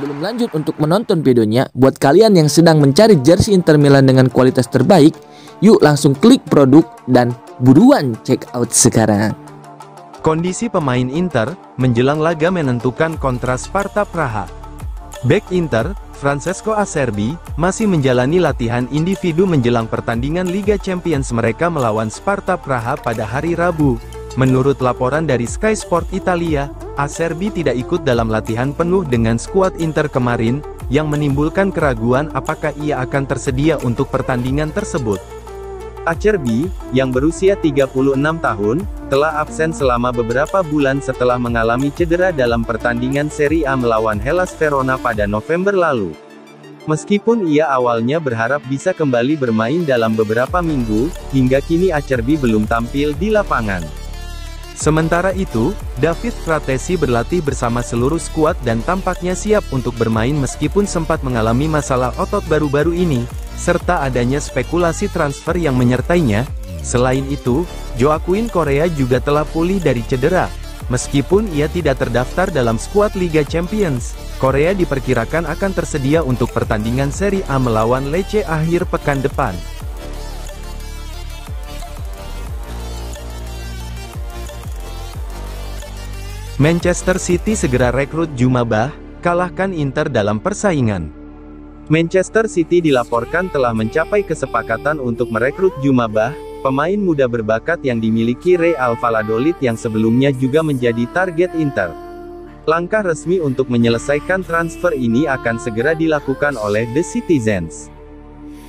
Sebelum lanjut untuk menonton videonya, buat kalian yang sedang mencari jersey Inter Milan dengan kualitas terbaik, yuk langsung klik produk dan buruan check out sekarang. Kondisi pemain Inter menjelang laga menentukan kontra Sparta Praha. Bek Inter, Francesco Acerbi, masih menjalani latihan individu menjelang pertandingan Liga Champions mereka melawan Sparta Praha pada hari Rabu. Menurut laporan dari Sky Sport Italia, Acerbi tidak ikut dalam latihan penuh dengan skuad Inter kemarin, yang menimbulkan keraguan apakah ia akan tersedia untuk pertandingan tersebut. Acerbi, yang berusia 36 tahun, telah absen selama beberapa bulan setelah mengalami cedera dalam pertandingan Serie A melawan Hellas Verona pada November lalu. Meskipun ia awalnya berharap bisa kembali bermain dalam beberapa minggu, hingga kini Acerbi belum tampil di lapangan. Sementara itu, David Fratesi berlatih bersama seluruh skuad dan tampaknya siap untuk bermain meskipun sempat mengalami masalah otot baru-baru ini, serta adanya spekulasi transfer yang menyertainya. Selain itu, Joaquin Correa juga telah pulih dari cedera. Meskipun ia tidak terdaftar dalam skuad Liga Champions, Correa diperkirakan akan tersedia untuk pertandingan Serie A melawan Lecce akhir pekan depan. Manchester City segera rekrut Djouma Bah, kalahkan Inter dalam persaingan. Manchester City dilaporkan telah mencapai kesepakatan untuk merekrut Djouma Bah, pemain muda berbakat yang dimiliki Real Valladolid yang sebelumnya juga menjadi target Inter. Langkah resmi untuk menyelesaikan transfer ini akan segera dilakukan oleh The Citizens.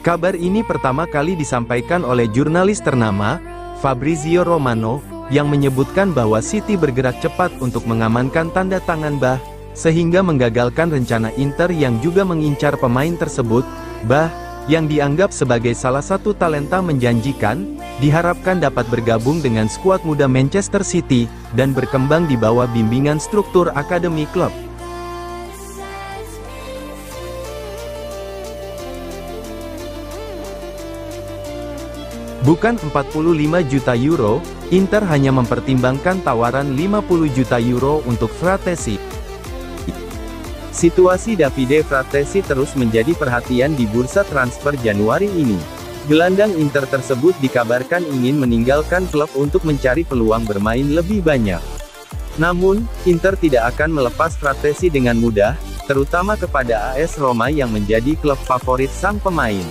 Kabar ini pertama kali disampaikan oleh jurnalis ternama, Fabrizio Romano, yang menyebutkan bahwa City bergerak cepat untuk mengamankan tanda tangan Bah, sehingga menggagalkan rencana Inter yang juga mengincar pemain tersebut. Bah, yang dianggap sebagai salah satu talenta menjanjikan, diharapkan dapat bergabung dengan skuad muda Manchester City, dan berkembang di bawah bimbingan struktur akademi klub. Bukan 45 juta euro, Inter hanya mempertimbangkan tawaran 50 juta euro untuk Fratesi. Situasi Davide Fratesi terus menjadi perhatian di bursa transfer Januari ini. Gelandang Inter tersebut dikabarkan ingin meninggalkan klub untuk mencari peluang bermain lebih banyak. Namun, Inter tidak akan melepas Fratesi dengan mudah, terutama kepada AS Roma yang menjadi klub favorit sang pemain.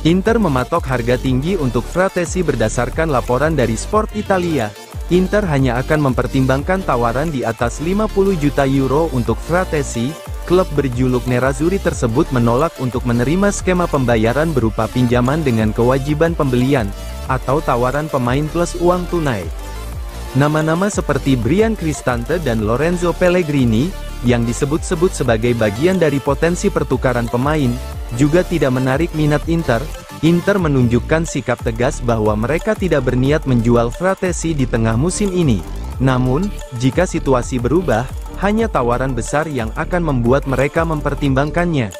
Inter mematok harga tinggi untuk Fratesi berdasarkan laporan dari Sport Italia. Inter hanya akan mempertimbangkan tawaran di atas 50 juta euro untuk Fratesi. Klub berjuluk Nerazzurri tersebut menolak untuk menerima skema pembayaran berupa pinjaman dengan kewajiban pembelian, atau tawaran pemain plus uang tunai. Nama-nama seperti Bryan Cristante dan Lorenzo Pellegrini, yang disebut-sebut sebagai bagian dari potensi pertukaran pemain, juga tidak menarik minat Inter. Inter menunjukkan sikap tegas bahwa mereka tidak berniat menjual Fratesi di tengah musim ini. Namun, jika situasi berubah, hanya tawaran besar yang akan membuat mereka mempertimbangkannya.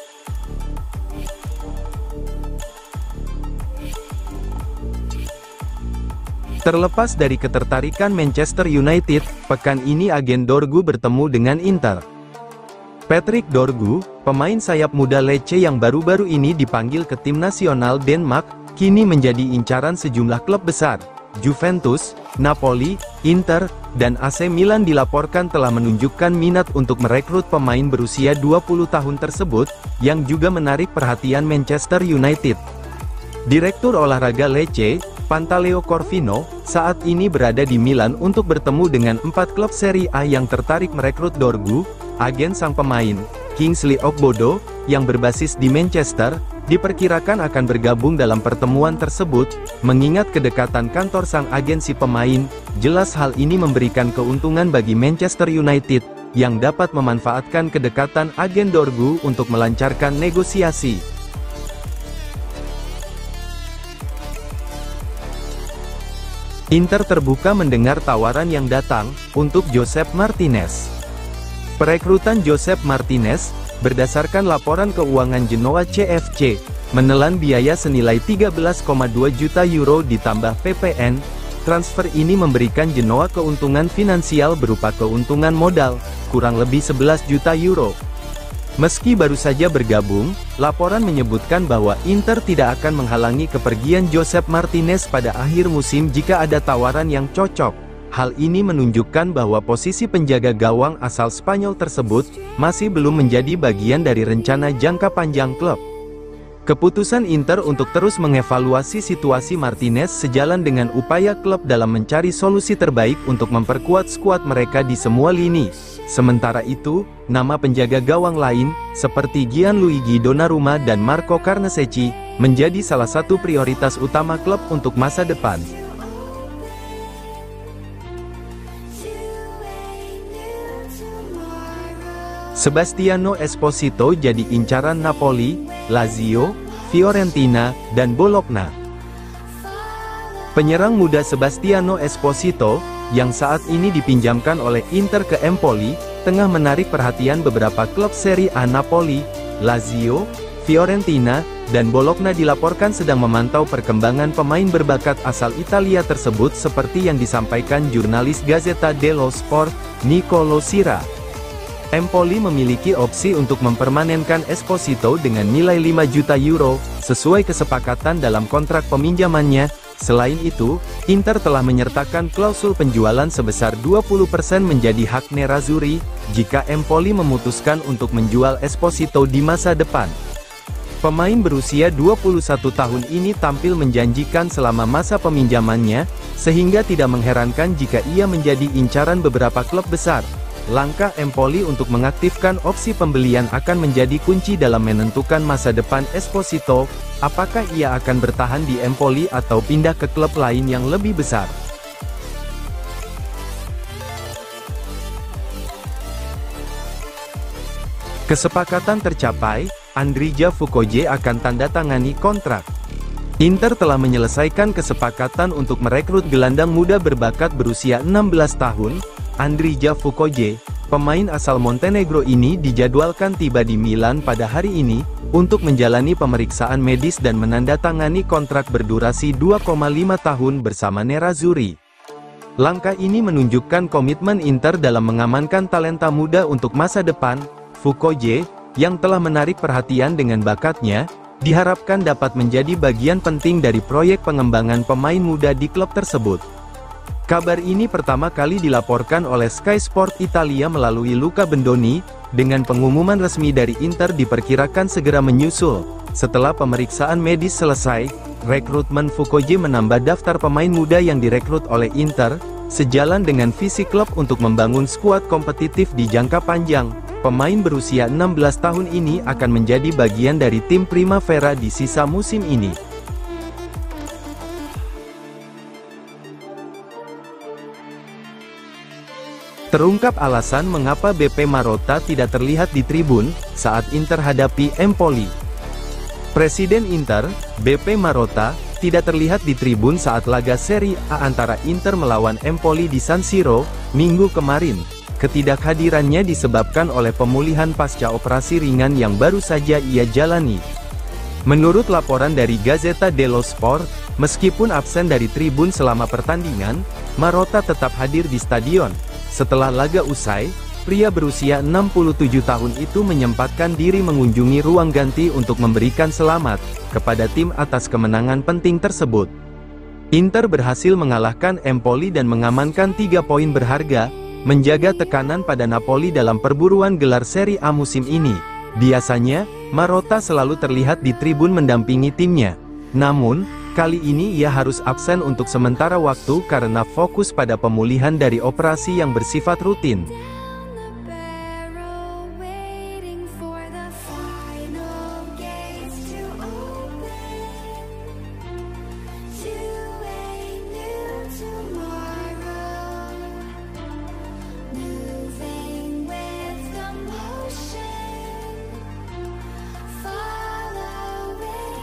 Terlepas dari ketertarikan Manchester United, pekan ini agen Dorgu bertemu dengan Inter. Patrick Dorgu, pemain sayap muda Lecce yang baru-baru ini dipanggil ke tim nasional Denmark, kini menjadi incaran sejumlah klub besar. Juventus, Napoli, Inter, dan AC Milan dilaporkan telah menunjukkan minat untuk merekrut pemain berusia 20 tahun tersebut, yang juga menarik perhatian Manchester United. Direktur olahraga Lecce, Pantaleo Corvino, saat ini berada di Milan untuk bertemu dengan 4 klub Serie A yang tertarik merekrut Dorgu. Agen sang pemain, Kingsley Ogbodo, yang berbasis di Manchester, diperkirakan akan bergabung dalam pertemuan tersebut. Mengingat kedekatan kantor sang agensi pemain, jelas hal ini memberikan keuntungan bagi Manchester United, yang dapat memanfaatkan kedekatan agen Dorgu untuk melancarkan negosiasi. Inter terbuka mendengar tawaran yang datang untuk Josep Martinez. Perekrutan Josep Martinez, berdasarkan laporan keuangan Genoa CFC, menelan biaya senilai 13,2 juta euro ditambah PPN. Transfer ini memberikan Genoa keuntungan finansial berupa keuntungan modal, kurang lebih 11 juta euro. Meski baru saja bergabung, laporan menyebutkan bahwa Inter tidak akan menghalangi kepergian Josep Martinez pada akhir musim jika ada tawaran yang cocok. Hal ini menunjukkan bahwa posisi penjaga gawang asal Spanyol tersebut masih belum menjadi bagian dari rencana jangka panjang klub. Keputusan Inter untuk terus mengevaluasi situasi Martinez sejalan dengan upaya klub dalam mencari solusi terbaik untuk memperkuat skuad mereka di semua lini. Sementara itu, nama penjaga gawang lain, seperti Gianluigi Donnarumma dan Marco Carnesecchi, menjadi salah satu prioritas utama klub untuk masa depan. Sebastiano Esposito jadi incaran Napoli, Lazio, Fiorentina, dan Bologna. Penyerang muda Sebastiano Esposito, yang saat ini dipinjamkan oleh Inter ke Empoli, tengah menarik perhatian beberapa klub Serie A. Napoli, Lazio, Fiorentina, dan Bologna dilaporkan sedang memantau perkembangan pemain berbakat asal Italia tersebut seperti yang disampaikan jurnalis Gazzetta dello Sport, Nicolo Sira. Empoli memiliki opsi untuk mempermanenkan Esposito dengan nilai 5 juta euro, sesuai kesepakatan dalam kontrak peminjamannya. Selain itu, Inter telah menyertakan klausul penjualan sebesar 20% menjadi hak Nerazzurri, jika Empoli memutuskan untuk menjual Esposito di masa depan. Pemain berusia 21 tahun ini tampil menjanjikan selama masa peminjamannya, sehingga tidak mengherankan jika ia menjadi incaran beberapa klub besar. Langkah Empoli untuk mengaktifkan opsi pembelian akan menjadi kunci dalam menentukan masa depan Esposito, apakah ia akan bertahan di Empoli atau pindah ke klub lain yang lebih besar. Kesepakatan tercapai, Andrija Fukoje akan tanda tangani kontrak. Inter telah menyelesaikan kesepakatan untuk merekrut gelandang muda berbakat berusia 16 tahun, Andrija Fukoje. Pemain asal Montenegro ini dijadwalkan tiba di Milan pada hari ini, untuk menjalani pemeriksaan medis dan menandatangani kontrak berdurasi 2,5 tahun bersama Nerazzurri. Langkah ini menunjukkan komitmen Inter dalam mengamankan talenta muda untuk masa depan. Fukoje, yang telah menarik perhatian dengan bakatnya, diharapkan dapat menjadi bagian penting dari proyek pengembangan pemain muda di klub tersebut. Kabar ini pertama kali dilaporkan oleh Sky Sport Italia melalui Luca Bendoni, dengan pengumuman resmi dari Inter diperkirakan segera menyusul. Setelah pemeriksaan medis selesai, rekrutmen Fukoje menambah daftar pemain muda yang direkrut oleh Inter, sejalan dengan visi klub untuk membangun skuad kompetitif di jangka panjang. Pemain berusia 16 tahun ini akan menjadi bagian dari tim Primavera di sisa musim ini. Terungkap alasan mengapa BP Marotta tidak terlihat di tribun saat Inter hadapi Empoli. Presiden Inter, BP Marotta, tidak terlihat di tribun saat laga Serie A antara Inter melawan Empoli di San Siro, Minggu kemarin. Ketidakhadirannya disebabkan oleh pemulihan pasca operasi ringan yang baru saja ia jalani. Menurut laporan dari Gazzetta dello Sport, meskipun absen dari tribun selama pertandingan, Marotta tetap hadir di stadion. Setelah laga usai, pria berusia 67 tahun itu menyempatkan diri mengunjungi ruang ganti untuk memberikan selamat kepada tim atas kemenangan penting tersebut. Inter berhasil mengalahkan Empoli dan mengamankan 3 poin berharga, menjaga tekanan pada Napoli dalam perburuan gelar Serie A musim ini. Biasanya, Marotta selalu terlihat di tribun mendampingi timnya. Namun, kali ini ia harus absen untuk sementara waktu karena fokus pada pemulihan dari operasi yang bersifat rutin.